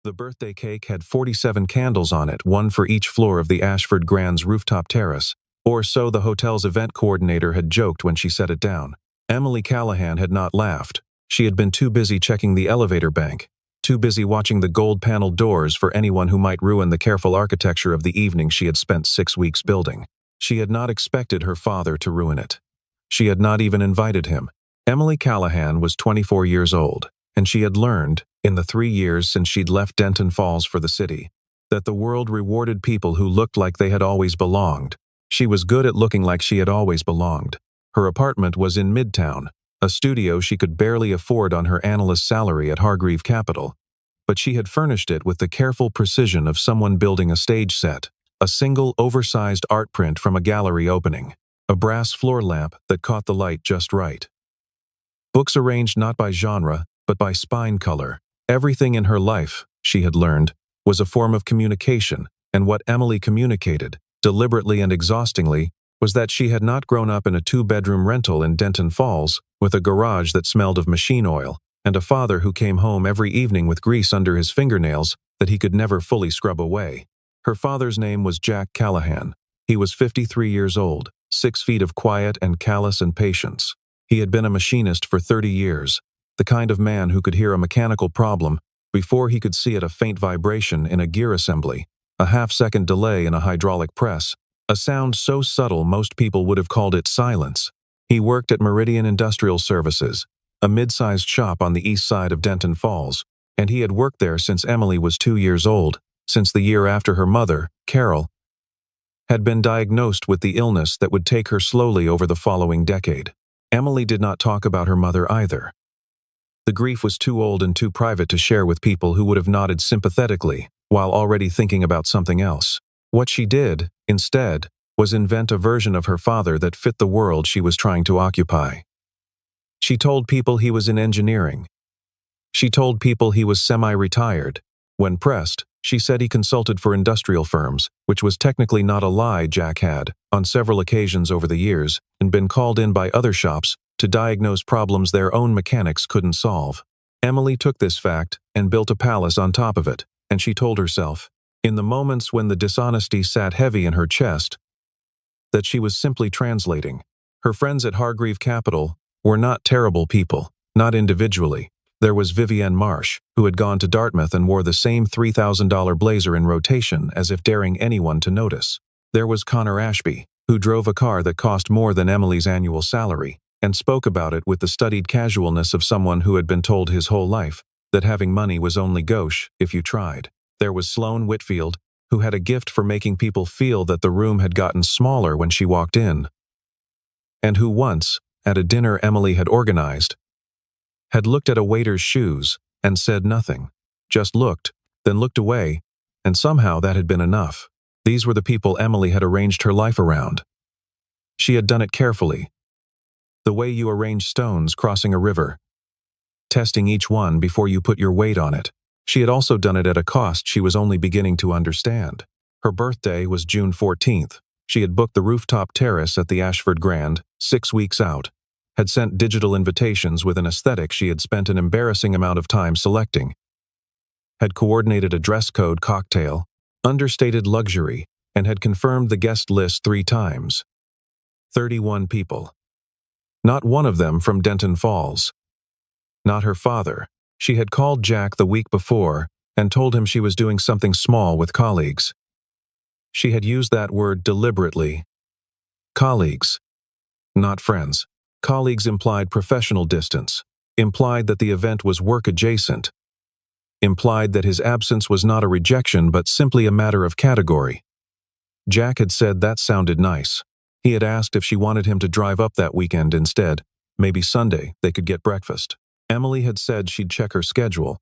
The birthday cake had 47 candles on it, one for each floor of the Ashford Grand's rooftop terrace, or so the hotel's event coordinator had joked when she set it down. Emily Callahan had not laughed. She had been too busy checking the elevator bank, too busy watching the gold-paneled doors for anyone who might ruin the careful architecture of the evening she had spent 6 weeks building. She had not expected her father to ruin it. She had not even invited him. Emily Callahan was 24 years old, and she had learned, in the 3 years since she'd left Denton Falls for the city, that the world rewarded people who looked like they had always belonged. She was good at looking like she had always belonged. Her apartment was in Midtown, a studio she could barely afford on her analyst salary at Hargreave Capital, but she had furnished it with the careful precision of someone building a stage set, a single oversized art print from a gallery opening, a brass floor lamp that caught the light just right. Books arranged not by genre, but by spine color. Everything in her life, she had learned, was a form of communication, and what Emily communicated, deliberately and exhaustingly, was that she had not grown up in a 2-bedroom rental in Denton Falls with a garage that smelled of machine oil and a father who came home every evening with grease under his fingernails that he could never fully scrub away. Her father's name was Jack Callahan. He was 53 years old, 6 feet of quiet and callous and patience. He had been a machinist for 30 years, the kind of man who could hear a mechanical problem before he could see it, a faint vibration in a gear assembly, a half-second delay in a hydraulic press, a sound so subtle most people would have called it silence. He worked at Meridian Industrial Services, a mid-sized shop on the east side of Denton Falls, and he had worked there since Emily was 2 years old, since the year after her mother, Carol, had been diagnosed with the illness that would take her slowly over the following decade. Emily did not talk about her mother either. The grief was too old and too private to share with people who would have nodded sympathetically while already thinking about something else. What she did, instead, was invent a version of her father that fit the world she was trying to occupy. She told people he was in engineering. She told people he was semi-retired. When pressed, she said he consulted for industrial firms, which was technically not a lie. Jack had, on several occasions over the years, and been called in by other shops to diagnose problems their own mechanics couldn't solve. Emily took this fact and built a palace on top of it, and she told herself, in the moments when the dishonesty sat heavy in her chest, that she was simply translating. Her friends at Hargreave Capital were not terrible people, not individually. There was Vivienne Marsh, who had gone to Dartmouth and wore the same $3,000 blazer in rotation as if daring anyone to notice. There was Connor Ashby, who drove a car that cost more than Emily's annual salary, and spoke about it with the studied casualness of someone who had been told his whole life that having money was only gauche if you tried. There was Sloane Whitfield, who had a gift for making people feel that the room had gotten smaller when she walked in, and who once, at a dinner Emily had organized, had looked at a waiter's shoes and said nothing, just looked, then looked away, and somehow that had been enough. These were the people Emily had arranged her life around. She had done it carefully, the way you arrange stones crossing a river, testing each one before you put your weight on it. She had also done it at a cost she was only beginning to understand. Her birthday was June 14th. She had booked the rooftop terrace at the Ashford Grand, 6 weeks out, had sent digital invitations with an aesthetic she had spent an embarrassing amount of time selecting, had coordinated a dress code cocktail, understated luxury, and had confirmed the guest list 3 times. 31 people. Not one of them from Denton Falls. Not her father. She had called Jack the week before and told him she was doing something small with colleagues. She had used that word deliberately. Colleagues, not friends. Colleagues implied professional distance, implied that the event was work-adjacent, implied that his absence was not a rejection but simply a matter of category. Jack had said that sounded nice. He had asked if she wanted him to drive up that weekend instead. Maybe Sunday they could get breakfast. Emily had said she'd check her schedule.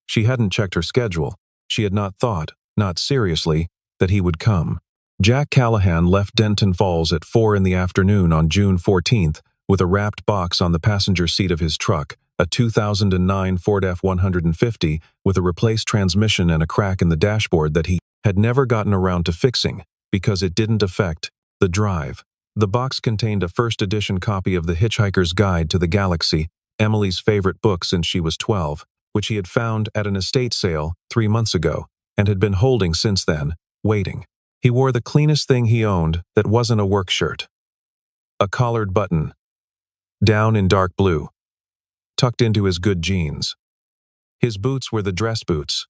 She hadn't checked her schedule. She had not thought, not seriously, that he would come. Jack Callahan left Denton Falls at 4 in the afternoon on June 14th with a wrapped box on the passenger seat of his truck, a 2009 Ford F-150 with a replaced transmission and a crack in the dashboard that he had never gotten around to fixing because it didn't affect the drive. The box contained a first-edition copy of The Hitchhiker's Guide to the Galaxy, Emily's favorite book since she was 12, which he had found at an estate sale 3 months ago, and had been holding since then, waiting. He wore the cleanest thing he owned that wasn't a work shirt. A collared button, down in dark blue, tucked into his good jeans. His boots were the dress boots,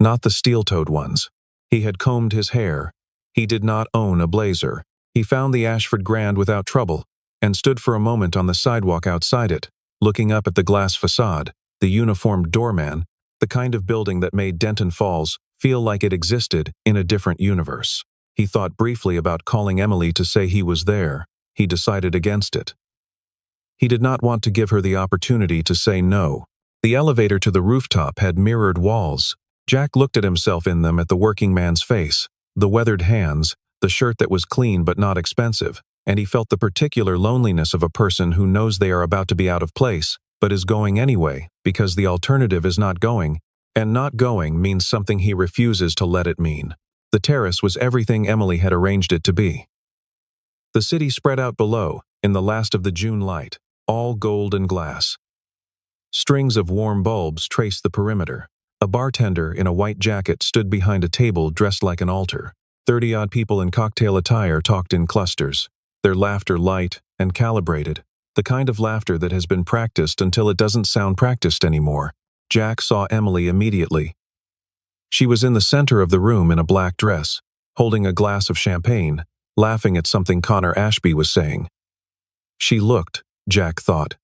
not the steel-toed ones. He had combed his hair. He did not own a blazer. He found the Ashford Grand without trouble, and stood for a moment on the sidewalk outside it, looking up at the glass facade, the uniformed doorman, the kind of building that made Denton Falls feel like it existed in a different universe. He thought briefly about calling Emily to say he was there. He decided against it. He did not want to give her the opportunity to say no. The elevator to the rooftop had mirrored walls. Jack looked at himself in them, at the working man's face, the weathered hands, the shirt that was clean but not expensive, and he felt the particular loneliness of a person who knows they are about to be out of place, but is going anyway, because the alternative is not going, and not going means something he refuses to let it mean. The terrace was everything Emily had arranged it to be. The city spread out below, in the last of the June light, all gold and glass. Strings of warm bulbs traced the perimeter. A bartender in a white jacket stood behind a table dressed like an altar. 30-odd people in cocktail attire talked in clusters, their laughter light and calibrated, the kind of laughter that has been practiced until it doesn't sound practiced anymore. Jack saw Emily immediately. She was in the center of the room in a black dress, holding a glass of champagne, laughing at something Connor Ashby was saying. She looked, Jack thought,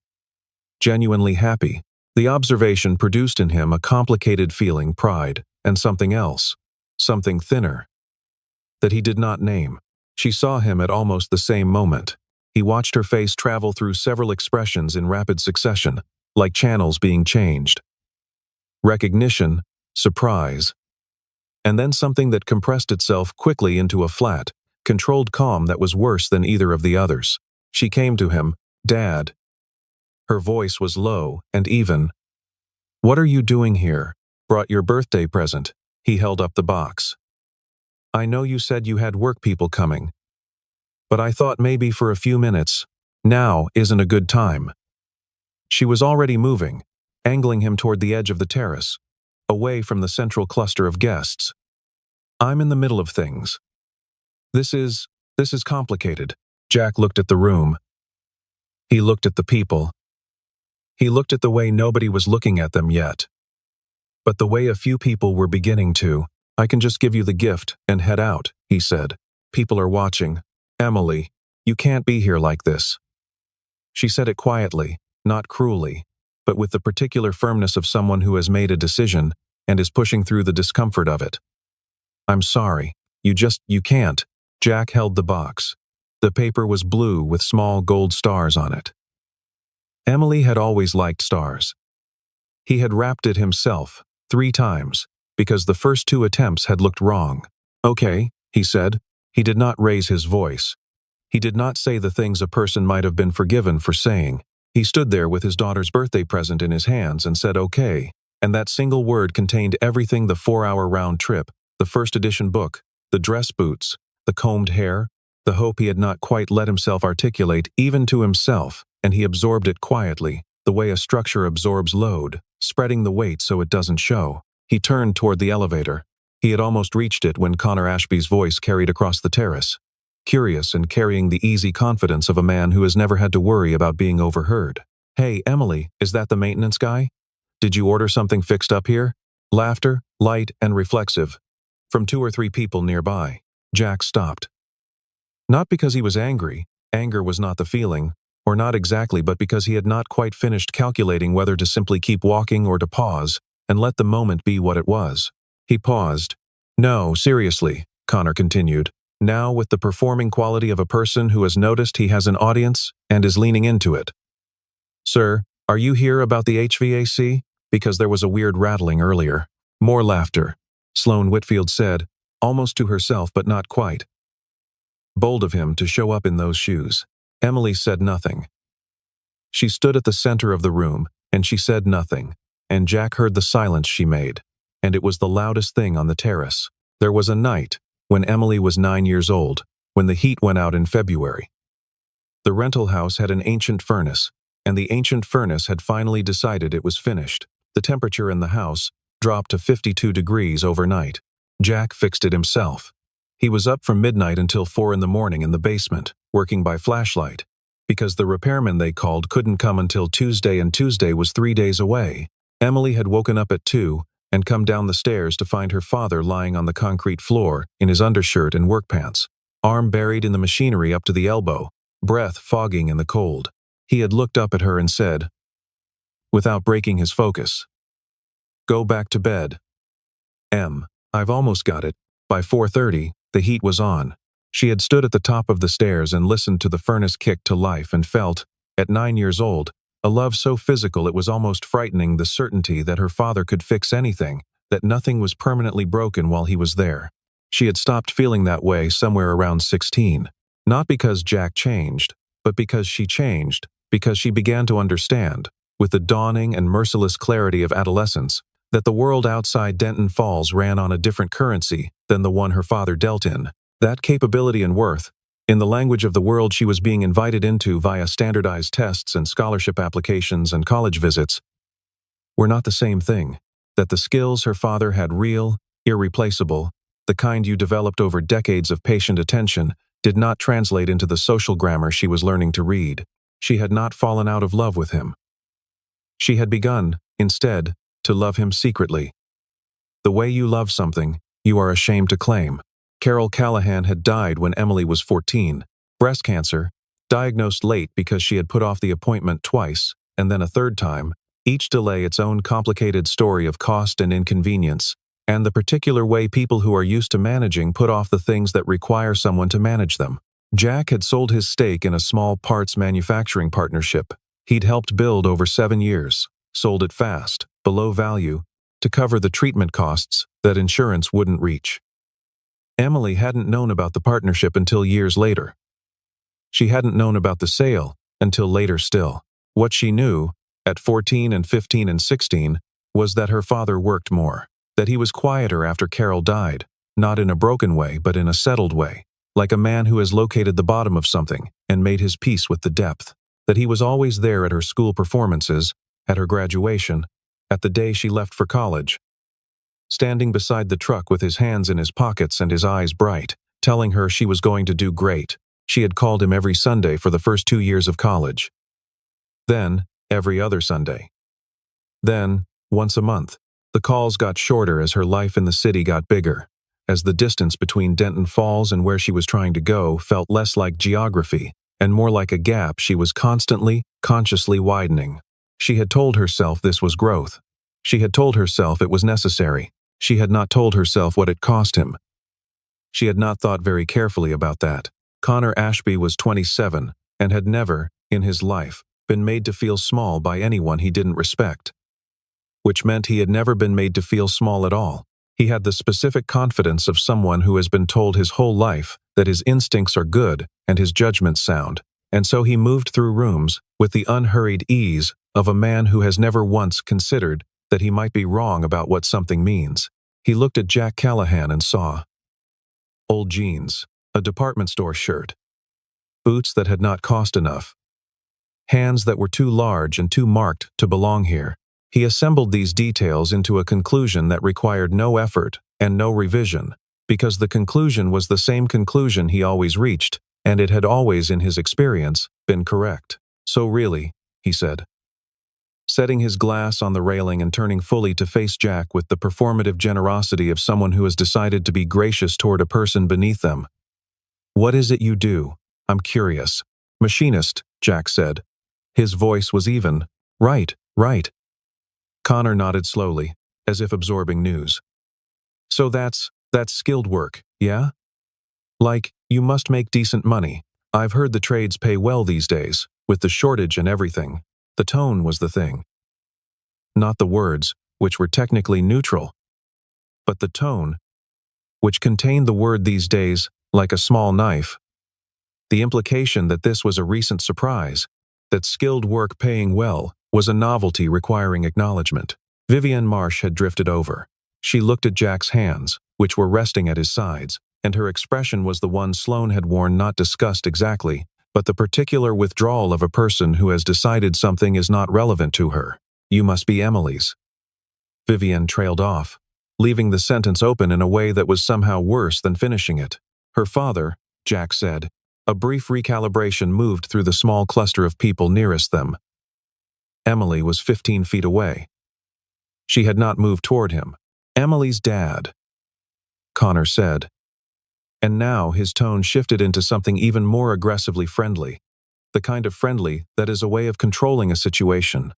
genuinely happy. The observation produced in him a complicated feeling, pride, and something else, something thinner, that he did not name. She saw him at almost the same moment. He watched her face travel through several expressions in rapid succession, like channels being changed. Recognition, surprise, and then something that compressed itself quickly into a flat, controlled calm that was worse than either of the others. She came to him, "Dad." Her voice was low and even. "What are you doing here?" "Brought your birthday present." He held up the box. "I know you said you had work people coming, but I thought maybe for a few minutes. Now isn't a good time." She was already moving, angling him toward the edge of the terrace, away from the central cluster of guests. "I'm in the middle of things. This is complicated." Jack looked at the room. He looked at the people. He looked at the way nobody was looking at them yet. But the way a few people were beginning to. "I can just give you the gift and head out," he said. "People are watching. Emily, you can't be here like this." She said it quietly, not cruelly, but with the particular firmness of someone who has made a decision and is pushing through the discomfort of it. "I'm sorry. You can't." Jack held the box. The paper was blue with small gold stars on it. Emily had always liked stars. He had wrapped it himself, 3 times, because the first 2 attempts had looked wrong. "Okay," he said. He did not raise his voice. He did not say the things a person might have been forgiven for saying. He stood there with his daughter's birthday present in his hands and said okay, and that single word contained everything: the 4-hour round trip, the first edition book, the dress boots, the combed hair, the hope he had not quite let himself articulate even to himself, and he absorbed it quietly, the way a structure absorbs load, spreading the weight so it doesn't show. He turned toward the elevator. He had almost reached it when Connor Ashby's voice carried across the terrace, curious and carrying the easy confidence of a man who has never had to worry about being overheard. "Hey, Emily, is that the maintenance guy? Did you order something fixed up here?" Laughter, light and reflexive, from 2 or 3 people nearby. Jack stopped. Not because he was angry. Anger was not the feeling, or not exactly, but because he had not quite finished calculating whether to simply keep walking or to pause and let the moment be what it was. He paused. "No, seriously," Connor continued, now with the performing quality of a person who has noticed he has an audience and is leaning into it. "Sir, are you here about the HVAC? Because there was a weird rattling earlier." More laughter. Sloane Whitfield said, almost to herself but not quite. Bold of him to show up in those shoes. Emily said nothing. She stood at the center of the room, and she said nothing, and Jack heard the silence she made, and it was the loudest thing on the terrace. There was a night, when Emily was 9 years old, when the heat went out in February. The rental house had an ancient furnace, and the ancient furnace had finally decided it was finished. The temperature in the house dropped to 52 degrees overnight. Jack fixed it himself. He was up from midnight until 4 in the morning in the basement, working by flashlight, because the repairman they called couldn't come until Tuesday, and Tuesday was 3 days away. Emily had woken up at 2 and come down the stairs to find her father lying on the concrete floor in his undershirt and work pants, arm buried in the machinery up to the elbow, breath fogging in the cold. He had looked up at her and said, without breaking his focus, "Go back to bed. I've almost got it." By 4:30, the heat was on. She had stood at the top of the stairs and listened to the furnace kick to life and felt, at 9 years old, a love so physical it was almost frightening, the certainty that her father could fix anything, that nothing was permanently broken while he was there. She had stopped feeling that way somewhere around 16. Not because Jack changed, but because she changed, because she began to understand, with the dawning and merciless clarity of adolescence, that the world outside Denton Falls ran on a different currency than the one her father dealt in. That capability and worth, in the language of the world she was being invited into via standardized tests and scholarship applications and college visits, were not the same thing. That the skills her father had, real, irreplaceable, the kind you developed over decades of patient attention, did not translate into the social grammar she was learning to read. She had not fallen out of love with him. She had begun, instead, to love him secretly. The way you love something, you are ashamed to claim. Carol Callahan had died when Emily was 14. Breast cancer, diagnosed late because she had put off the appointment twice, and then a third time, each delay its own complicated story of cost and inconvenience, and the particular way people who are used to managing put off the things that require someone to manage them. Jack had sold his stake in a small parts manufacturing partnership he'd helped build over 7 years, sold it fast, below value, to cover the treatment costs that insurance wouldn't reach. Emily hadn't known about the partnership until years later. She hadn't known about the sale until later still. What she knew, at 14 and 15 and 16, was that her father worked more, that he was quieter after Carol died, not in a broken way but in a settled way, like a man who has located the bottom of something and made his peace with the depth, that he was always there at her school performances, at her graduation, at the day she left for college, standing beside the truck with his hands in his pockets and his eyes bright, telling her she was going to do great. She had called him every Sunday for the first 2 years of college. Then, every other Sunday. Then, once a month. The calls got shorter as her life in the city got bigger, as the distance between Denton Falls and where she was trying to go felt less like geography and more like a gap she was constantly, consciously widening. She had told herself this was growth. She had told herself it was necessary. She had not told herself what it cost him. She had not thought very carefully about that. Connor Ashby was 27 and had never, in his life, been made to feel small by anyone he didn't respect. Which meant he had never been made to feel small at all. He had the specific confidence of someone who has been told his whole life that his instincts are good and his judgment sound, and so he moved through rooms with the unhurried ease of a man who has never once considered that he might be wrong about what something means. He looked at Jack Callahan and saw old jeans, a department store shirt, boots that had not cost enough, hands that were too large and too marked to belong here. He assembled these details into a conclusion that required no effort and no revision, because the conclusion was the same conclusion he always reached, and it had always, in his experience, been correct. "So really," he said, setting his glass on the railing and turning fully to face Jack with the performative generosity of someone who has decided to be gracious toward a person beneath them. "What is it you do? I'm curious." "Machinist," Jack said. His voice was even. Right. Connor nodded slowly, as if absorbing news. "So that's skilled work, yeah? Like, you must make decent money. I've heard the trades pay well these days, with the shortage and everything." The tone was the thing. Not the words, which were technically neutral, but the tone, which contained the word these days, like a small knife. The implication that this was a recent surprise, that skilled work paying well was a novelty requiring acknowledgement. Vivienne Marsh had drifted over. She looked at Jack's hands, which were resting at his sides, and her expression was the one Sloane had worn, not disgust exactly, but the particular withdrawal of a person who has decided something is not relevant to her. "You must be Emily's." Vivian trailed off, leaving the sentence open in a way that was somehow worse than finishing it. Her father, Jack said. A brief recalibration moved through the small cluster of people nearest them. Emily was 15 feet away. She had not moved toward him. Emily's dad, Connor said. And now his tone shifted into something even more aggressively friendly. The kind of friendly that is a way of controlling a situation.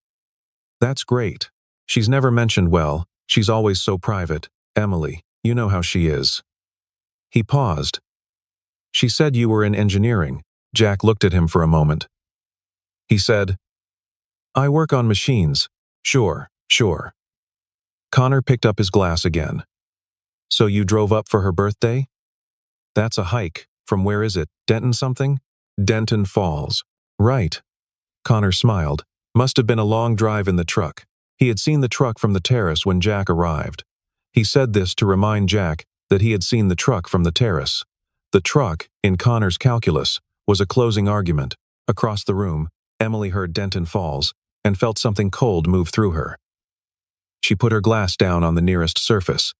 That's great. She's never mentioned well, she's always so private. Emily, you know how she is. He paused. She said you were in engineering. Jack looked at him for a moment. He said, I work on machines. Sure. Connor picked up his glass again. So you drove up for her birthday? That's a hike. From where is it? Denton something? Denton Falls. Right. Connor smiled. Must have been a long drive in the truck. He had seen the truck from the terrace when Jack arrived. He said this to remind Jack that he had seen the truck from the terrace. The truck, in Connor's calculus, was a closing argument. Across the room, Emily heard Denton Falls and felt something cold move through her. She put her glass down on the nearest surface.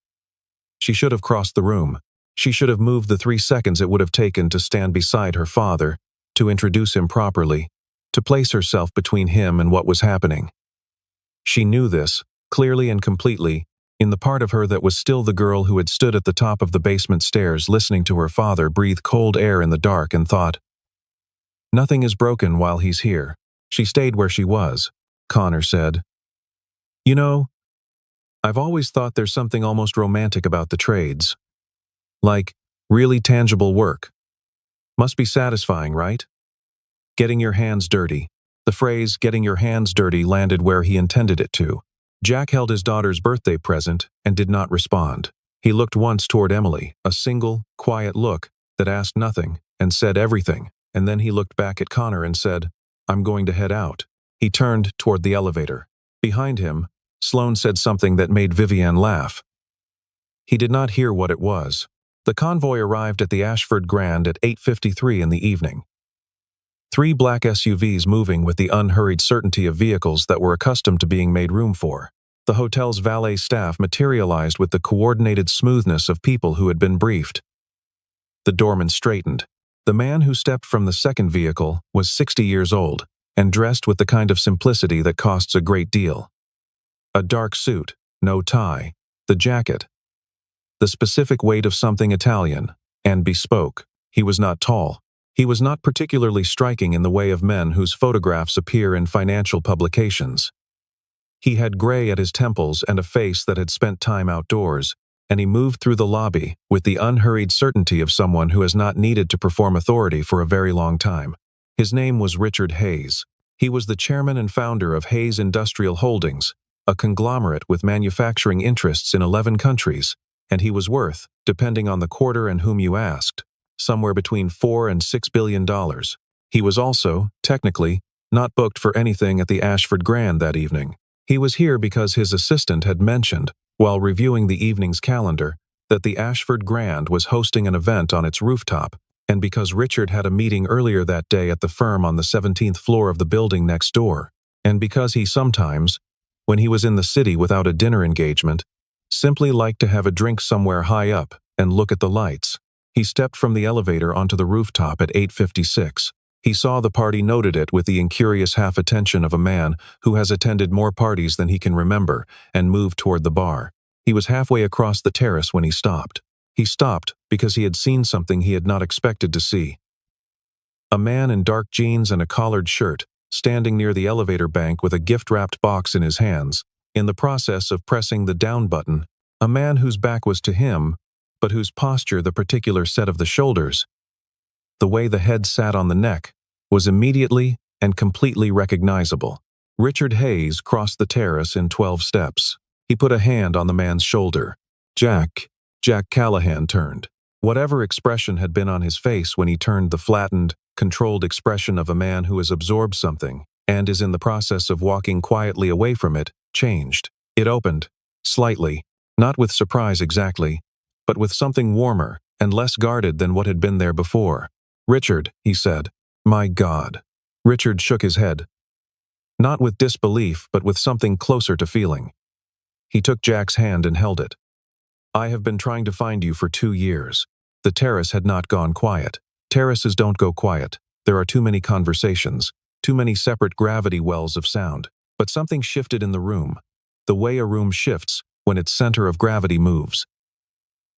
She should have crossed the room. She should have moved the 3 seconds it would have taken to stand beside her father, to introduce him properly, to place herself between him and what was happening. She knew this, clearly and completely, in the part of her that was still the girl who had stood at the top of the basement stairs listening to her father breathe cold air in the dark and thought, nothing is broken while he's here. She stayed where she was. Connor said, you know, I've always thought there's something almost romantic about the trades. Like, really tangible work. Must be satisfying, right? Getting your hands dirty. The phrase, getting your hands dirty, landed where he intended it to. Jack held his daughter's birthday present and did not respond. He looked once toward Emily, a single, quiet look that asked nothing and said everything, and then he looked back at Connor and said, I'm going to head out. He turned toward the elevator. Behind him, Sloane said something that made Vivian laugh. He did not hear what it was. The convoy arrived at the Ashford Grand at 8:53 in the evening. 3 black SUVs moving with the unhurried certainty of vehicles that were accustomed to being made room for. The hotel's valet staff materialized with the coordinated smoothness of people who had been briefed. The doorman straightened. The man who stepped from the second vehicle was 60 years old and dressed with the kind of simplicity that costs a great deal. A dark suit, no tie, the jacket. The specific weight of something Italian and bespoke. He was not tall. He was not particularly striking in the way of men whose photographs appear in financial publications. He had gray at his temples and a face that had spent time outdoors, and he moved through the lobby with the unhurried certainty of someone who has not needed to perform authority for a very long time. His name was Richard Hayes. He was the chairman and founder of Hayes Industrial Holdings, a conglomerate with manufacturing interests in 11 countries, and he was worth, depending on the quarter and whom you asked, somewhere between $4 and $6 billion. He was also, technically, not booked for anything at the Ashford Grand that evening. He was here because his assistant had mentioned, while reviewing the evening's calendar, that the Ashford Grand was hosting an event on its rooftop, and because Richard had a meeting earlier that day at the firm on the 17th floor of the building next door, and because he sometimes, when he was in the city without a dinner engagement, simply liked to have a drink somewhere high up and look at the lights. He stepped from the elevator onto the rooftop at 8:56. He saw the party, noted it with the incurious half-attention of a man who has attended more parties than he can remember, and moved toward the bar. He was halfway across the terrace when he stopped. He stopped because he had seen something he had not expected to see. A man in dark jeans and a collared shirt, standing near the elevator bank with a gift-wrapped box in his hands, in the process of pressing the down button. A man whose back was to him, but whose posture, the particular set of the shoulders, the way the head sat on the neck, was immediately and completely recognizable. Richard Hayes crossed the terrace in 12 steps. He put a hand on the man's shoulder. Jack Callahan turned. Whatever expression had been on his face when he turned, the flattened, controlled expression of a man who has absorbed something and is in the process of walking quietly away from it, changed. It opened, slightly, not with surprise exactly, but with something warmer and less guarded than what had been there before. Richard, he said. My God. Richard shook his head. Not with disbelief, but with something closer to feeling. He took Jack's hand and held it. I have been trying to find you for 2 years. The terrace had not gone quiet. Terraces don't go quiet. There are too many conversations, too many separate gravity wells of sound. But something shifted in the room. The way a room shifts when its center of gravity moves.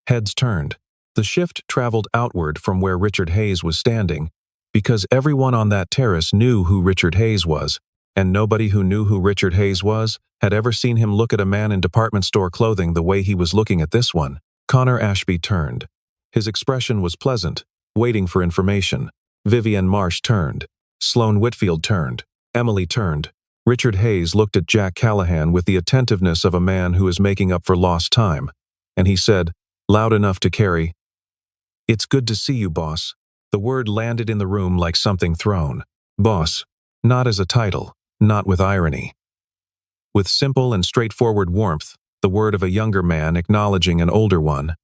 Heads turned. The shift traveled outward from where Richard Hayes was standing, because everyone on that terrace knew who Richard Hayes was, and nobody who knew who Richard Hayes was had ever seen him look at a man in department store clothing the way he was looking at this one. Connor Ashby turned. His expression was pleasant, waiting for information. Vivienne Marsh turned. Sloane Whitfield turned. Emily turned. Richard Hayes looked at Jack Callahan with the attentiveness of a man who is making up for lost time, and he said, loud enough to carry, "It's good to see you, boss." The word landed in the room like something thrown. Boss. Not as a title, not with irony. With simple and straightforward warmth, the word of a younger man acknowledging an older one.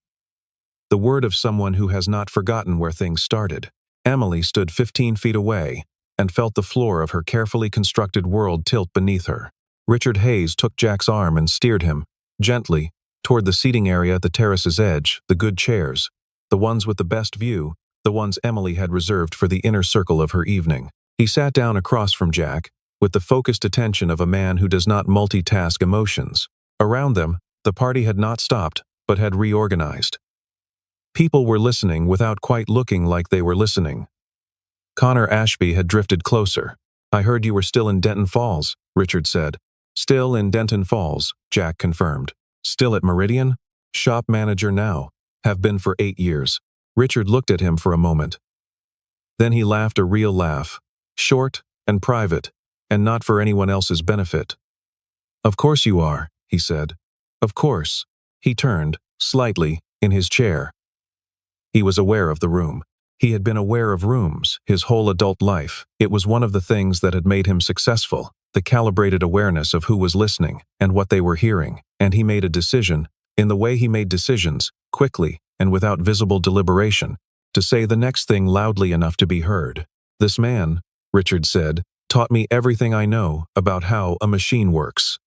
The word of someone who has not forgotten where things started. Emily stood 15 feet away and felt the floor of her carefully constructed world tilt beneath her. Richard Hayes took Jack's arm and steered him, gently, toward the seating area at the terrace's edge, the good chairs, the ones with the best view, the ones Emily had reserved for the inner circle of her evening. He sat down across from Jack, with the focused attention of a man who does not multitask emotions. Around them, the party had not stopped, but had reorganized. People were listening without quite looking like they were listening. Connor Ashby had drifted closer. I heard you were still in Denton Falls, Richard said. Still in Denton Falls, Jack confirmed. Still at Meridian? Shop manager now. Have been for 8 years. Richard looked at him for a moment. Then he laughed a real laugh. Short and private, and not for anyone else's benefit. Of course you are, he said. Of course. He turned, slightly, in his chair. He was aware of the room. He had been aware of rooms his whole adult life. It was one of the things that had made him successful, the calibrated awareness of who was listening and what they were hearing, and he made a decision, in the way he made decisions, quickly and without visible deliberation, to say the next thing loudly enough to be heard. This man, Richard said, taught me everything I know about how a machine works.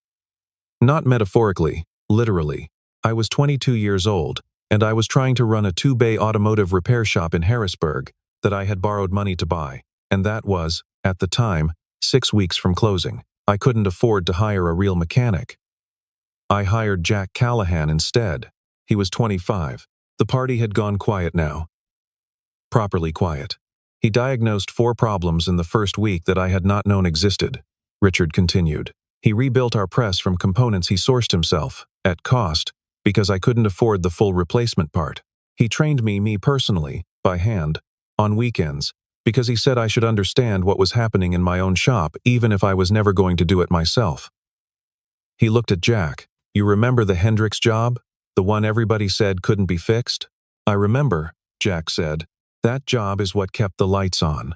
Not metaphorically, literally. I was 22 years old, and I was trying to run a 2-bay automotive repair shop in Harrisburg that I had borrowed money to buy, and that was, at the time, 6 weeks from closing. I couldn't afford to hire a real mechanic. I hired Jack Callahan instead. He was 25. The party had gone quiet now. Properly quiet. He diagnosed 4 problems in the first week that I had not known existed, Richard continued. He rebuilt our press from components he sourced himself, at cost, because I couldn't afford the full replacement part. He trained me personally, by hand, on weekends, because he said I should understand what was happening in my own shop even if I was never going to do it myself. He looked at Jack. You remember the Hendricks job? The one everybody said couldn't be fixed? I remember, Jack said. That job is what kept the lights on.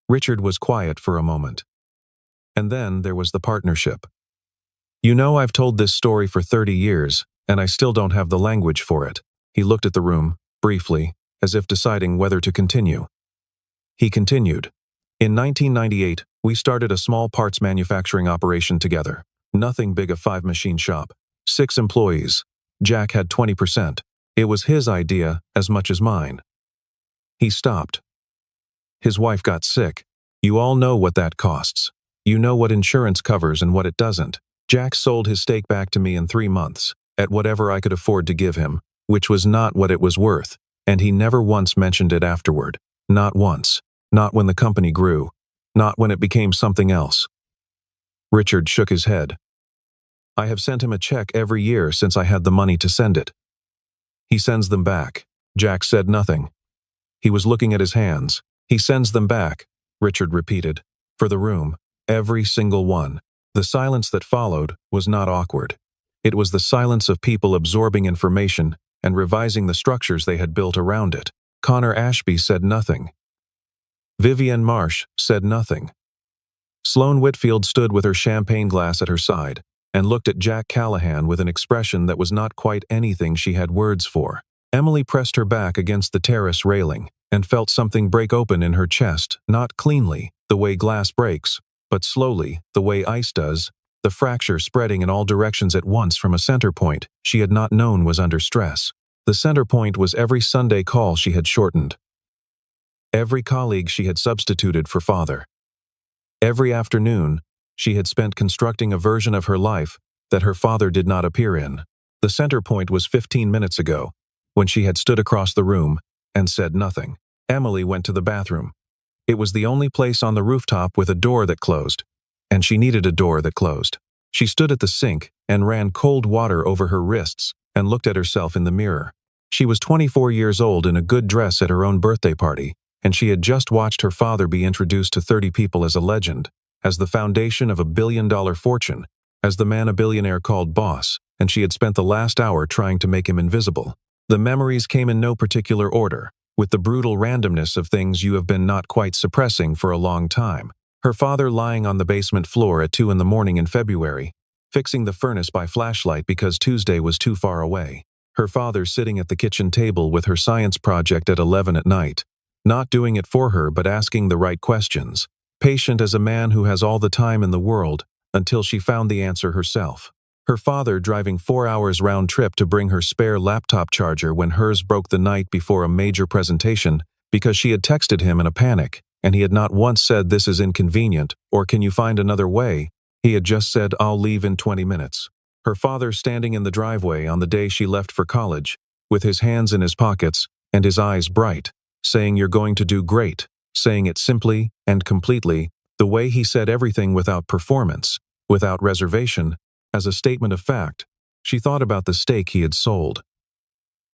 Richard was quiet for a moment. And then there was the partnership. You know, I've told this story for 30 years, and I still don't have the language for it. He looked at the room, briefly, as if deciding whether to continue. He continued. In 1998, we started a small parts manufacturing operation together. Nothing big, a 5-machine shop. 6 employees. Jack had 20%. It was his idea as much as mine. He stopped. His wife got sick. You all know what that costs. You know what insurance covers and what it doesn't. Jack sold his stake back to me in 3 months, at whatever I could afford to give him, which was not what it was worth, and he never once mentioned it afterward. Not once. Not when the company grew. Not when it became something else. Richard shook his head. I have sent him a check every year since I had the money to send it. He sends them back. Jack said nothing. He was looking at his hands. He sends them back, Richard repeated, for the room, every single one. The silence that followed was not awkward. It was the silence of people absorbing information and revising the structures they had built around it. Connor Ashby said nothing. Vivienne Marsh said nothing. Sloane Whitfield stood with her champagne glass at her side and looked at Jack Callahan with an expression that was not quite anything she had words for. Emily pressed her back against the terrace railing and felt something break open in her chest, not cleanly, the way glass breaks, but slowly, the way ice does, the fracture spreading in all directions at once from a center point she had not known was under stress. The center point was every Sunday call she had shortened, every colleague she had substituted for father, every afternoon she had spent constructing a version of her life that her father did not appear in. The center point was 15 minutes ago, when she had stood across the room and said nothing. Emily went to the bathroom. It was the only place on the rooftop with a door that closed, and she needed a door that closed. She stood at the sink and ran cold water over her wrists and looked at herself in the mirror. She was 24 years old in a good dress at her own birthday party, and she had just watched her father be introduced to 30 people as a legend, as the foundation of a billion-dollar fortune, as the man a billionaire called boss, and she had spent the last hour trying to make him invisible. The memories came in no particular order, with the brutal randomness of things you have been not quite suppressing for a long time. Her father lying on the basement floor at 2 in the morning in February, fixing the furnace by flashlight because Tuesday was too far away. Her father sitting at the kitchen table with her science project at 11 at night, not doing it for her but asking the right questions, patient as a man who has all the time in the world until she found the answer herself. Her father driving 4 hours round trip to bring her spare laptop charger when hers broke the night before a major presentation because she had texted him in a panic, and he had not once said this is inconvenient or can you find another way. He had just said I'll leave in 20 minutes. Her father standing in the driveway on the day she left for college, with his hands in his pockets and his eyes bright, saying you're going to do great, saying it simply and completely, the way he said everything without performance, without reservation, as a statement of fact. She thought about the steak he had sold.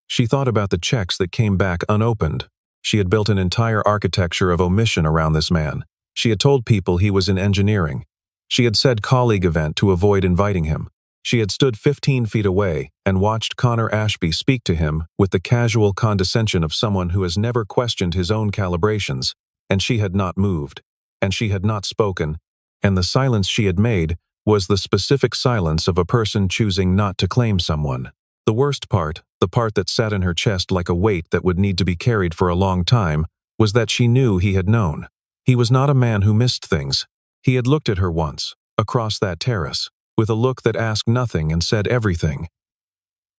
She thought about the checks that came back unopened. She had built an entire architecture of omission around this man. She had told people he was in engineering. She had said colleague event to avoid inviting him. She had stood 15 feet away and watched Connor Ashby speak to him with the casual condescension of someone who has never questioned his own calibrations, and she had not moved, and she had not spoken, and the silence she had made was the specific silence of a person choosing not to claim someone. The worst part, the part that sat in her chest like a weight that would need to be carried for a long time, was that she knew he had known. He was not a man who missed things. He had looked at her once, across that terrace, with a look that asked nothing and said everything.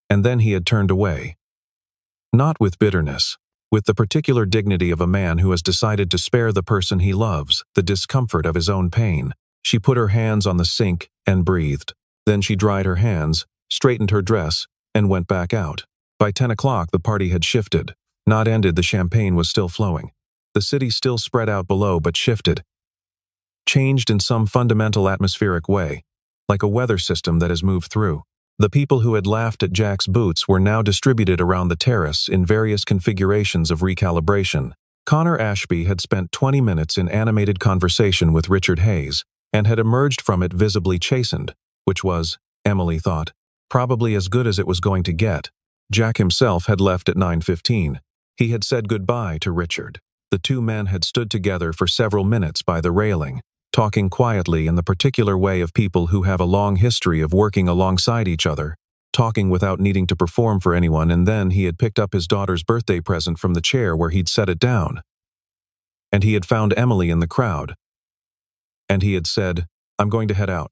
And then he had turned away. Not with bitterness, with the particular dignity of a man who has decided to spare the person he loves the discomfort of his own pain. She put her hands on the sink and breathed. Then she dried her hands, straightened her dress, and went back out. By 10 o'clock the party had shifted. Not ended, the champagne was still flowing. The city still spread out below but shifted. Changed in some fundamental atmospheric way, like a weather system that has moved through. The people who had laughed at Jack's boots were now distributed around the terrace in various configurations of recalibration. Connor Ashby had spent 20 minutes in animated conversation with Richard Hayes, and had emerged from it visibly chastened, which was, Emily thought, probably as good as it was going to get. Jack himself had left at 9:15. He had said goodbye to Richard. The two men had stood together for several minutes by the railing, talking quietly in the particular way of people who have a long history of working alongside each other, talking without needing to perform for anyone, and then he had picked up his daughter's birthday present from the chair where he'd set it down. And he had found Emily in the crowd. And he had said, I'm going to head out.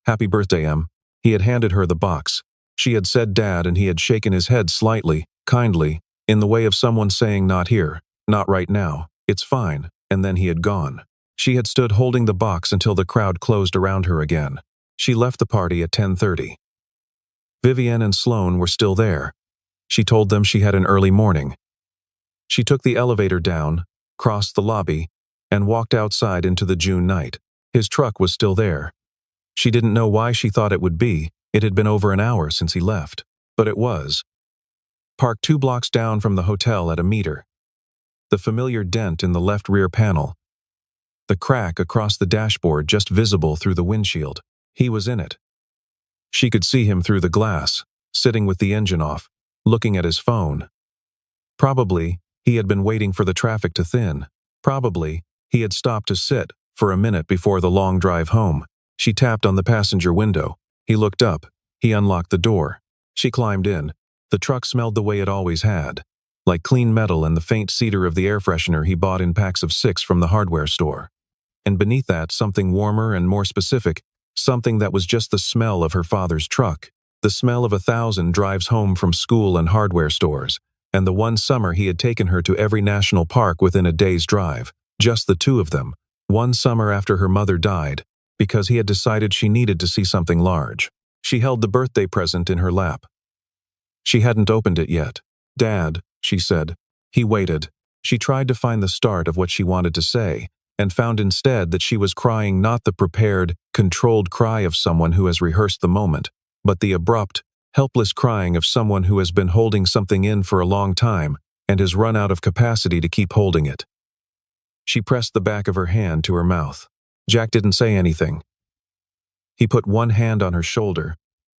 Happy birthday, Em. He had handed her the box. She had said Dad, and he had shaken his head slightly, kindly, in the way of someone saying not here, not right now, it's fine, and then he had gone. She had stood holding the box until the crowd closed around her again. She left the party at 10:30. Vivienne and Sloane were still there. She told them she had an early morning. She took the elevator down, crossed the lobby, and walked outside into the June night. His truck was still there. She didn't know why she thought it would be. It had been over an hour since he left. But it was. Parked 2 blocks down from the hotel at a meter. The familiar dent in the left rear panel. The crack across the dashboard just visible through the windshield. He was in it. She could see him through the glass, sitting with the engine off, looking at his phone. Probably, he had been waiting for the traffic to thin. Probably, he had stopped to sit for a minute before the long drive home. She tapped on the passenger window. He looked up. He unlocked the door. She climbed in. The truck smelled the way it always had, like clean metal and the faint cedar of the air freshener he bought in packs of 6 from the hardware store. And beneath that, something warmer and more specific, Something that was just the smell of her father's truck, the smell of 1,000 drives home from school and hardware stores, and the one summer he had taken her to every national park within a day's drive, just the two of them, one summer after her mother died, because he had decided she needed to see something large. She held the birthday present in her lap. She hadn't opened it yet. "Dad," she said. He waited. She tried to find the start of what she wanted to say, and found instead that she was crying not the prepared, controlled cry of someone who has rehearsed the moment, but the abrupt, helpless crying of someone who has been holding something in for a long time and has run out of capacity to keep holding it. She pressed the back of her hand to her mouth. Jack didn't say anything. He put one hand on her shoulder,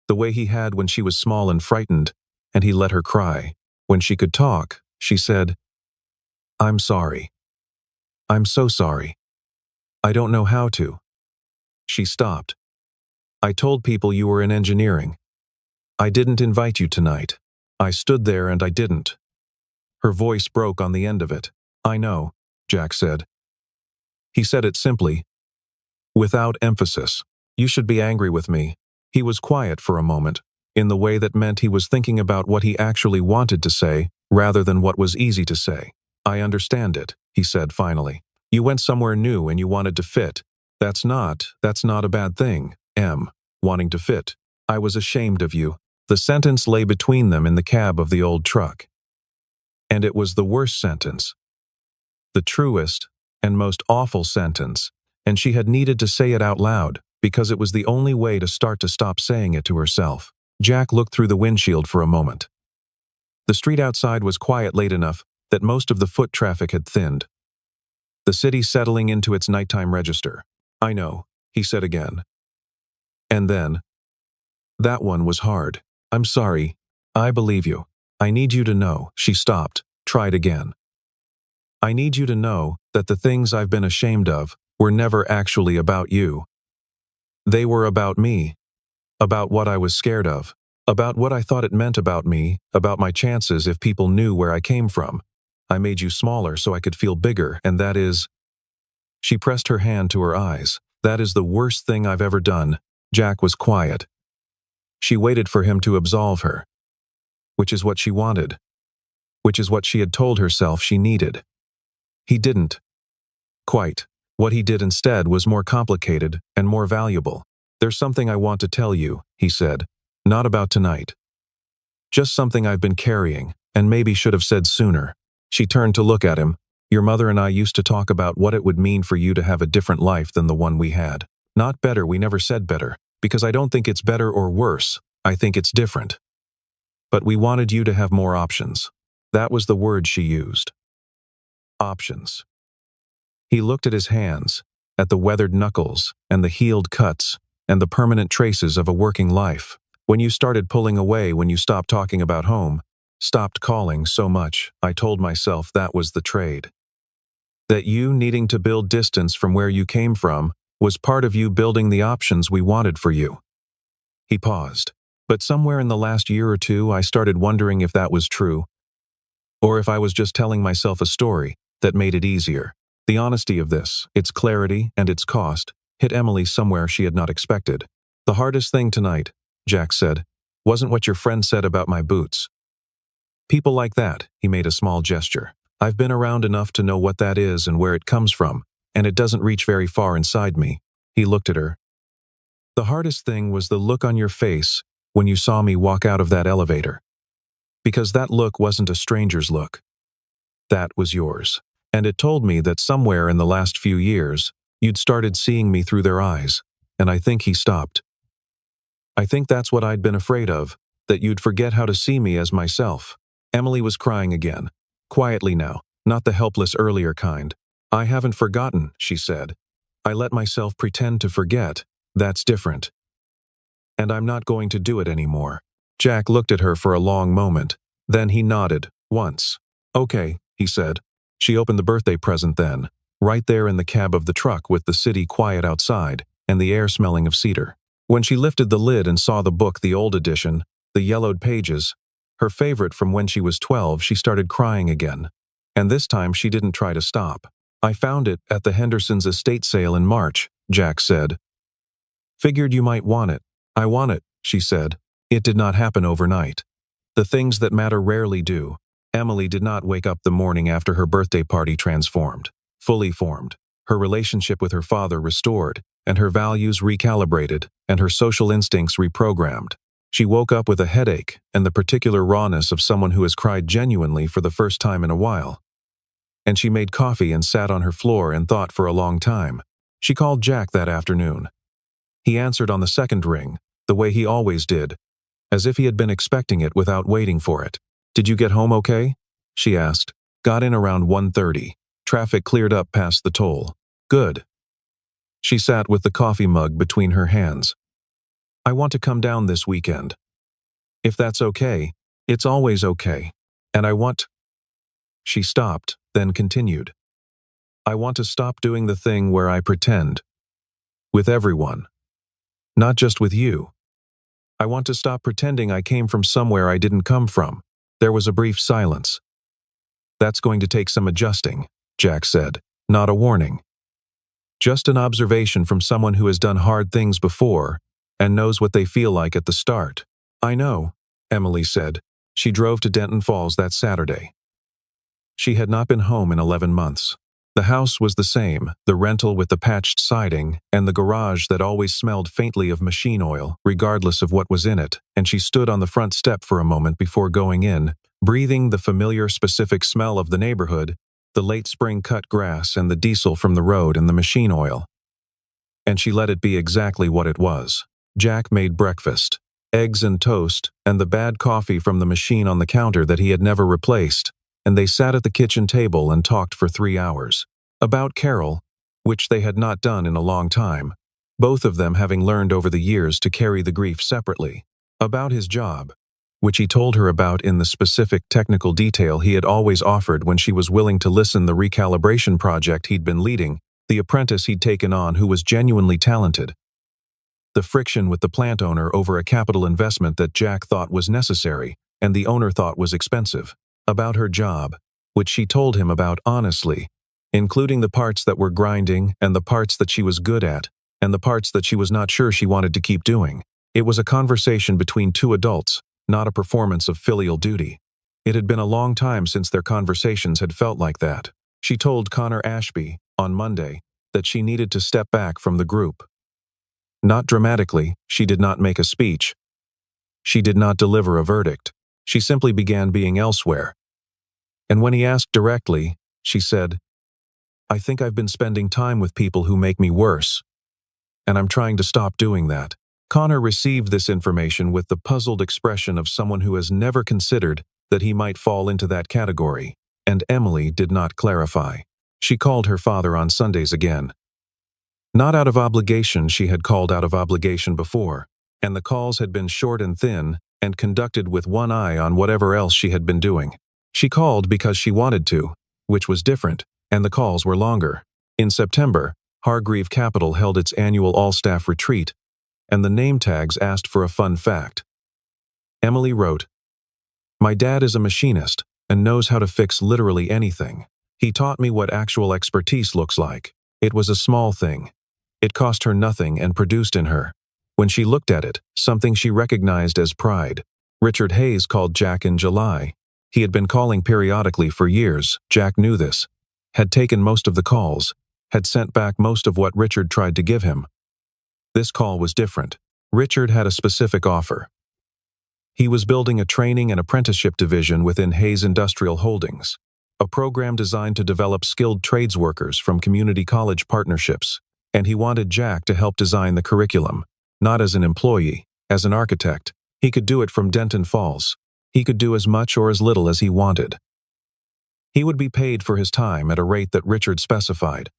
the way he had when she was small and frightened, and he let her cry. When she could talk, she said, "I'm sorry. I'm so sorry. I don't know how to." She stopped. "I told people you were in engineering. I didn't invite you tonight. I stood there and I didn't." Her voice broke on the end of it. "I know," Jack said. He said it simply, without emphasis. "You should be angry with me." He was quiet for a moment, in the way that meant he was thinking about what he actually wanted to say, rather than what was easy to say. "I understand it," he said finally. "You went somewhere new and you wanted to fit. That's not a bad thing, wanting to fit. I was ashamed of you." The sentence lay between them in the cab of the old truck. And it was the worst sentence. The truest and most awful sentence, and she had needed to say it out loud, because it was the only way to stop saying it to herself. Jack looked through the windshield for a moment. The street outside was quiet late enough that most of the foot traffic had thinned. The city settling into its nighttime register. "I know," he said again. And then, "That one was hard. I'm sorry. I believe you. I need you to know." She stopped, tried again. "I need you to know that the things I've been ashamed of were never actually about you. They were about me, about what I was scared of, about what I thought it meant about me, about my chances if people knew where I came from. I made you smaller so I could feel bigger, and that is—" She pressed her hand to her eyes. "That is the worst thing I've ever done." Jack was quiet. She waited for him to absolve her, which is what she wanted, which is what she had told herself she needed. He didn't. Quite. What he did instead was more complicated and more valuable. "There's something I want to tell you," he said. "Not about tonight. Just something I've been carrying, and maybe should have said sooner." She turned to look at him. "Your mother and I used to talk about what it would mean for you to have a different life than the one we had. Not better, we never said better, because I don't think it's better or worse, I think it's different. But we wanted you to have more options." That was the word she used. Options. He looked at his hands, at the weathered knuckles, and the healed cuts, and the permanent traces of a working life. "When you started pulling away, when you stopped talking about home, stopped calling so much, I told myself that was the trade. That you needing to build distance from where you came from was part of you building the options we wanted for you." He paused. "But somewhere in the last year or two, I started wondering if that was true, or if I was just telling myself a story that made it easier." The honesty of this, its clarity and its cost, hit Emily somewhere she had not expected. "The hardest thing tonight," Jack said, "wasn't what your friend said about my boots. People like that," he made a small gesture. "I've been around enough to know what that is and where it comes from, and it doesn't reach very far inside me." He looked at her. "The hardest thing was the look on your face when you saw me walk out of that elevator. Because that look wasn't a stranger's look. That was yours. And it told me that somewhere in the last few years, you'd started seeing me through their eyes, and I think he stopped. I think that's what I'd been afraid of, that you'd forget how to see me as myself." Emily was crying again, quietly now, not the helpless earlier kind. "I haven't forgotten," she said. "I let myself pretend to forget. That's different. And I'm not going to do it anymore." Jack looked at her for a long moment. Then he nodded, once. "Okay," he said. She opened the birthday present then, right there in the cab of the truck with the city quiet outside and the air smelling of cedar. When she lifted the lid and saw the book, the old edition, the yellowed pages, her favorite from when she was 12, she started crying again. And this time she didn't try to stop. "I found it at the Hendersons' estate sale in March," Jack said. Figured you might want it. I want it, she said. It did not happen overnight. The things that matter rarely do. Emily did not wake up the morning after her birthday party transformed, fully formed, her relationship with her father restored, and her values recalibrated, and her social instincts reprogrammed. She woke up with a headache and the particular rawness of someone who has cried genuinely for the first time in a while. And she made coffee and sat on her floor and thought for a long time. She called Jack that afternoon. He answered on the second ring, the way he always did, as if he had been expecting it without waiting for it. "Did you get home okay?" she asked. "Got in around 1:30. Traffic cleared up past the toll." "Good." She sat with the coffee mug between her hands. "I want to come down this weekend. If that's okay, it's always okay. And I want—" She stopped, then continued. "I want to stop doing the thing where I pretend. With everyone. Not just with you. I want to stop pretending I came from somewhere I didn't come from." There was a brief silence. "That's going to take some adjusting," Jack said. "Not a warning. Just an observation from someone who has done hard things before and knows what they feel like at the start." "I know," Emily said. She drove to Denton Falls that Saturday. She had not been home in 11 months. The house was the same, the rental with the patched siding, and the garage that always smelled faintly of machine oil, regardless of what was in it, and she stood on the front step for a moment before going in, breathing the familiar specific smell of the neighborhood, the late spring cut grass and the diesel from the road and the machine oil. And she let it be exactly what it was. Jack made breakfast, eggs and toast, and the bad coffee from the machine on the counter that he had never replaced, and they sat at the kitchen table and talked for 3 hours. About Carol, which they had not done in a long time, both of them having learned over the years to carry the grief separately. About his job, which he told her about in the specific technical detail he had always offered when she was willing to listen, the recalibration project he'd been leading, the apprentice he'd taken on who was genuinely talented. The friction with the plant owner over a capital investment that Jack thought was necessary and the owner thought was expensive. About her job, which she told him about honestly, including the parts that were grinding and the parts that she was good at, and the parts that she was not sure she wanted to keep doing. It was a conversation between two adults, not a performance of filial duty. It had been a long time since their conversations had felt like that. She told Connor Ashby, on Monday, that she needed to step back from the group. Not dramatically, she did not make a speech. She did not deliver a verdict. She simply began being elsewhere. And when he asked directly, she said, "I think I've been spending time with people who make me worse. And I'm trying to stop doing that." Connor received this information with the puzzled expression of someone who has never considered that he might fall into that category, and Emily did not clarify. She called her father on Sundays again. Not out of obligation, she had called out of obligation before, and the calls had been short and thin, and conducted with one eye on whatever else she had been doing. She called because she wanted to, which was different, and the calls were longer. In September, Hargreave Capital held its annual all-staff retreat, and the name tags asked for a fun fact. Emily wrote, "My dad is a machinist and knows how to fix literally anything. He taught me what actual expertise looks like. It was a small thing. It cost her nothing and produced in her, when she looked at it, something she recognized as pride." Richard Hayes called Jack in July. He had been calling periodically for years. Jack knew this, had taken most of the calls, had sent back most of what Richard tried to give him. This call was different. Richard had a specific offer. He was building a training and apprenticeship division within Hayes Industrial Holdings, a program designed to develop skilled trades workers from community college partnerships, and he wanted Jack to help design the curriculum, not as an employee, as an architect. He could do it from Denton Falls. He could do as much or as little as he wanted. He would be paid for his time at a rate that Richard specified,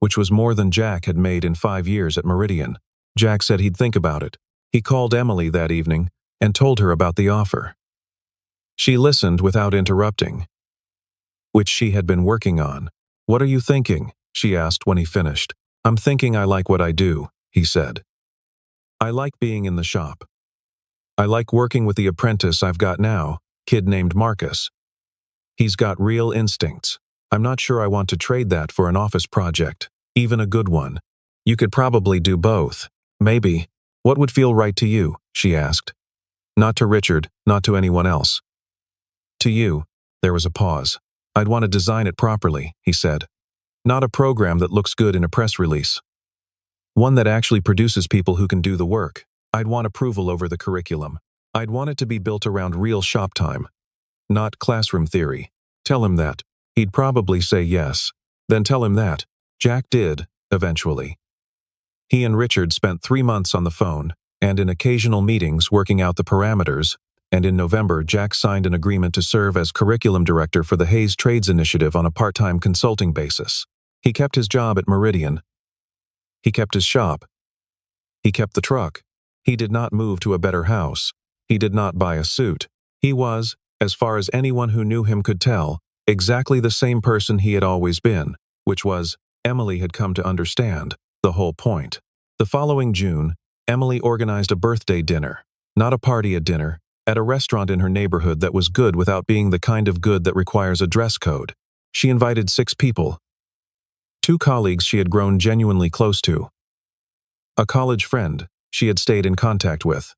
which was more than Jack had made in 5 years at Meridian. Jack said he'd think about it. He called Emily that evening and told her about the offer. She listened without interrupting, which she had been working on. "What are you thinking?" she asked when he finished. "I'm thinking I like what I do," he said. "I like being in the shop. I like working with the apprentice I've got now, kid named Marcus. He's got real instincts. I'm not sure I want to trade that for an office project, even a good one. You could probably do both." Maybe. What would feel right to you? She asked. Not to Richard, not to anyone else. To you. There was a pause. I'd want to design it properly, he said. Not a program that looks good in a press release. One that actually produces people who can do the work. I'd want approval over the curriculum. I'd want it to be built around real shop time. Not classroom theory. Tell him that. He'd probably say yes. Then tell him that. Jack did, eventually. He and Richard spent 3 months on the phone, and in occasional meetings working out the parameters, and in November Jack signed an agreement to serve as curriculum director for the Hayes Trades Initiative on a part-time consulting basis. He kept his job at Meridian. He kept his shop. He kept the truck. He did not move to a better house. He did not buy a suit. He was, as far as anyone who knew him could tell, exactly the same person he had always been, which was, Emily had come to understand, the whole point. The following June, Emily organized a birthday dinner, not a party at dinner, at a restaurant in her neighborhood that was good without being the kind of good that requires a dress code. She invited 6 people. 2 colleagues she had grown genuinely close to. A college friend she had stayed in contact with.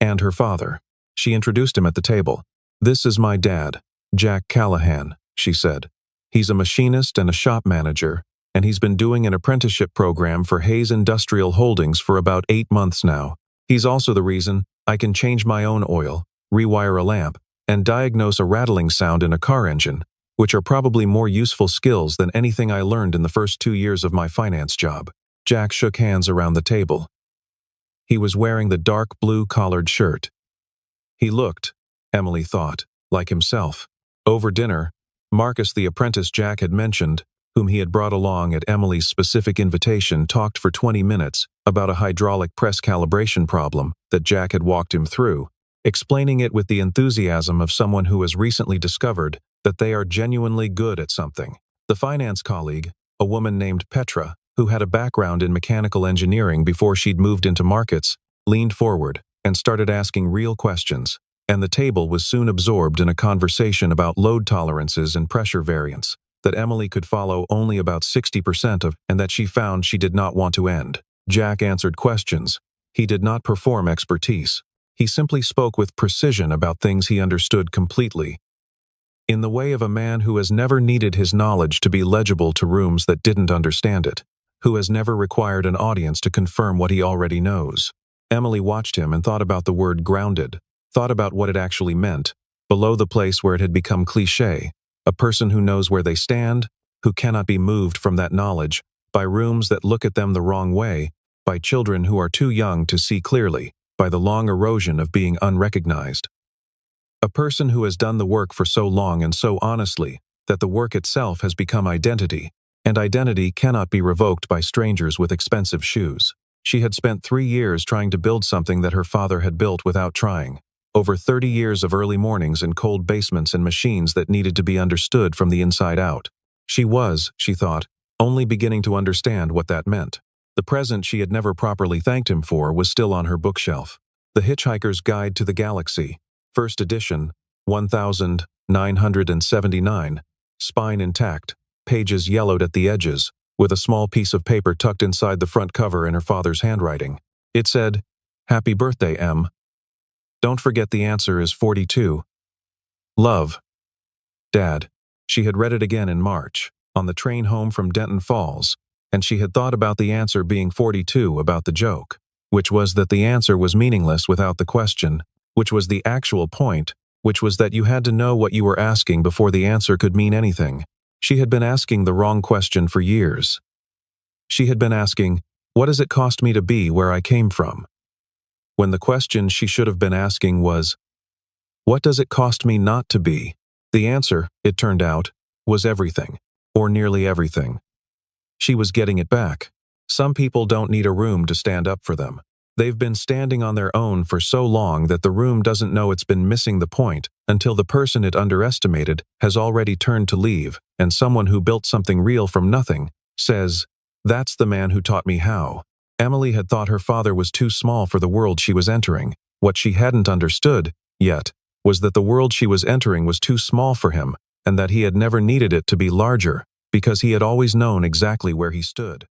And her father. She introduced him at the table. This is my dad, Jack Callahan, she said. He's a machinist and a shop manager, and he's been doing an apprenticeship program for Hayes Industrial Holdings for about 8 months now. He's also the reason I can change my own oil, rewire a lamp, and diagnose a rattling sound in a car engine, which are probably more useful skills than anything I learned in the first 2 years of my finance job. Jack shook hands around the table. He was wearing the dark blue collared shirt. He looked, Emily thought, like himself. Over dinner, Marcus, the apprentice Jack had mentioned, whom he had brought along at Emily's specific invitation, talked for 20 minutes about a hydraulic press calibration problem that Jack had walked him through, explaining it with the enthusiasm of someone who has recently discovered that they are genuinely good at something. The finance colleague, a woman named Petra, who had a background in mechanical engineering before she'd moved into markets, leaned forward and started asking real questions, and the table was soon absorbed in a conversation about load tolerances and pressure variance that Emily could follow only about 60% of, and that she found she did not want to end. Jack answered questions. He did not perform expertise. He simply spoke with precision about things he understood completely, in the way of a man who has never needed his knowledge to be legible to rooms that didn't understand it, who has never required an audience to confirm what he already knows. Emily watched him and thought about the word grounded, thought about what it actually meant, below the place where it had become cliché, a person who knows where they stand, who cannot be moved from that knowledge, by rooms that look at them the wrong way, by children who are too young to see clearly, by the long erosion of being unrecognized. A person who has done the work for so long and so honestly that the work itself has become identity, and identity cannot be revoked by strangers with expensive shoes. She had spent 3 years trying to build something that her father had built without trying. Over 30 years of early mornings in cold basements and machines that needed to be understood from the inside out. She was, she thought, only beginning to understand what that meant. The present she had never properly thanked him for was still on her bookshelf. The Hitchhiker's Guide to the Galaxy, first edition, 1979, spine intact, pages yellowed at the edges, with a small piece of paper tucked inside the front cover in her father's handwriting. It said, "Happy birthday, Em. Don't forget the answer is 42. Love. Dad." She had read it again in March, on the train home from Denton Falls, and she had thought about the answer being 42 about the joke, which was that the answer was meaningless without the question, which was the actual point, which was that you had to know what you were asking before the answer could mean anything. She had been asking the wrong question for years. She had been asking, what does it cost me to be where I came from? When the question she should have been asking was, what does it cost me not to be? The answer, it turned out, was everything, or nearly everything. She was getting it back. Some people don't need a room to stand up for them. They've been standing on their own for so long that the room doesn't know it's been missing the point until the person it underestimated has already turned to leave, and someone who built something real from nothing says, "That's the man who taught me how." Emily had thought her father was too small for the world she was entering. What she hadn't understood, yet, was that the world she was entering was too small for him, and that he had never needed it to be larger, because he had always known exactly where he stood.